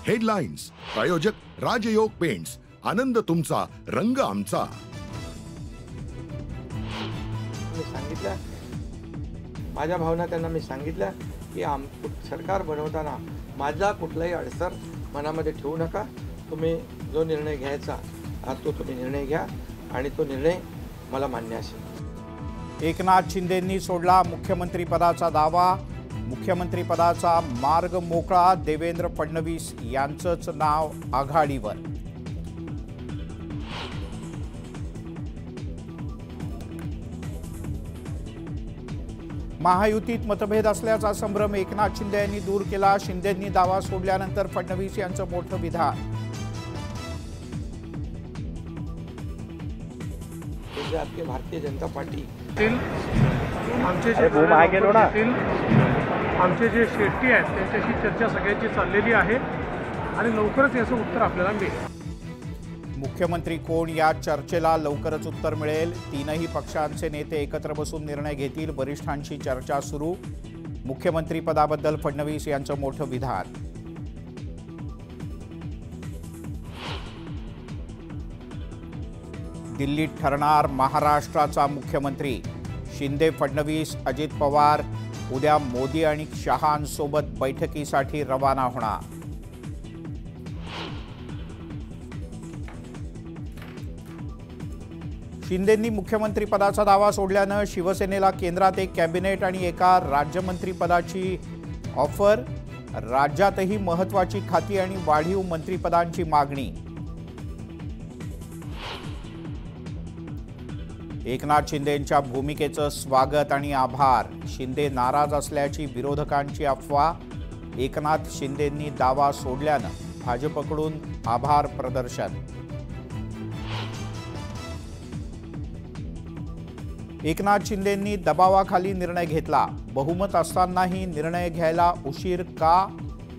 Headlines प्रायोजक राजयोग paints, आनंद तुमचा, रंग आमचा। मी सांगितलं, माझ्या भावना त्यांना मी सांगितलं की सरकार बनवताना माझा कुठलाही अडसर मनामध्ये ठेवू नका। तुम्ही जो निर्णय घ्यायचा तो तुम्ही निर्णय घ्या आणि तो निर्णय मला मान्य असेल। एकनाथ शिंदेंनी सोडला मुख्यमंत्री पदाचा दावा। मुख्यमंत्री पदाचा मार्ग मोकळा, देवेंद्र फडणवीस यांचंच नाव आघाडीवर। महायुतीत मतभेद असल्याचा संभ्रम एकनाथ शिंदे यांनी दूर केला। शिंदेंनी दावा सोडल्यानंतर फडणवीस यांचं मोठं विधान। आपली भारतीय जनता पार्टी आमचे जे शेट्टी आहेत त्यांच्याशी चर्चा सगळ्यांची चाललेली आहे आणि लवकरच याचं उत्तर आपल्याला मिळेल। मुख्यमंत्री कोण या चर्चेला लवकरच उत्तर मिळेल। तीनही पक्षांचे नेते एकत्र बसून निर्णय घेतील। वरिष्ठांशी चर्चा सुरू। मुख्यमंत्री पदाबद्दल फडणवीस यांचं मोठं विधान। दिल्लीत ठरणार महाराष्ट्राचा मुख्यमंत्री। शिंदे, फडणवीस, अजित पवार उद्या मोदी आणि शहांसोबत बैठकीसाठी रवाना होणार। शिंदेंनी मुख्यमंत्री पदाचा दावा सोडल्यानं शिवसेनेला केंद्रात एक कॅबिनेट आणि एका राज्यमंत्री पदाची ऑफर। राज्यातही महत्त्वाची खाती आणि वाढीव मंत्रिपदांची मागणी। एकनाथ शिंदेंच्या भूमिकेचं स्वागत आणि आभार। शिंदे नाराज असल्याची विरोधकांची अफवा। एकनाथ शिंदेंनी दावा सोडल्यानं भाजपकडून आभार प्रदर्शन। एकनाथ शिंदेंनी दबावाखाली निर्णय घेतला। बहुमत असतानाही निर्णय घ्यायला उशीर का?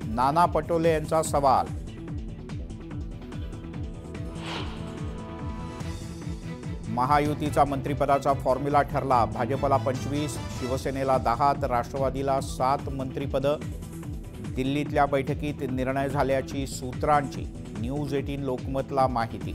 नाना पटोले यांचा सवाल। महायुतीचा मंत्रिपदाचा फॉर्म्युला ठरला। भाजपला 25, शिवसेनेला 10 तर राष्ट्रवादीला 7 मंत्रिपदं। दिल्लीतल्या बैठकीत निर्णय झाल्याची सूत्रांची न्यूज 18 लोकमतला माहिती।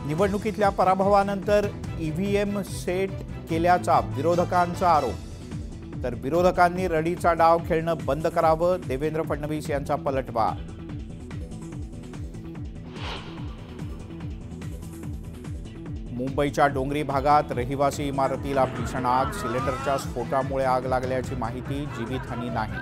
निवडणुकीतल्या पराभवानंतर ईव्हीएम सेट केल्याचा विरोधकांचा आरोप। तर विरोधकांनी रडीचा डाव खेळणं बंद करावं, देवेंद्र फडणवीस यांचा पलटवार। मुंबईच्या डोंगरी भागात रहिवासी इमारतीला भीषण आग। सिलेंडरच्या स्फोटामुळे आग लागल्याची माहिती। जीवितहानी नाही।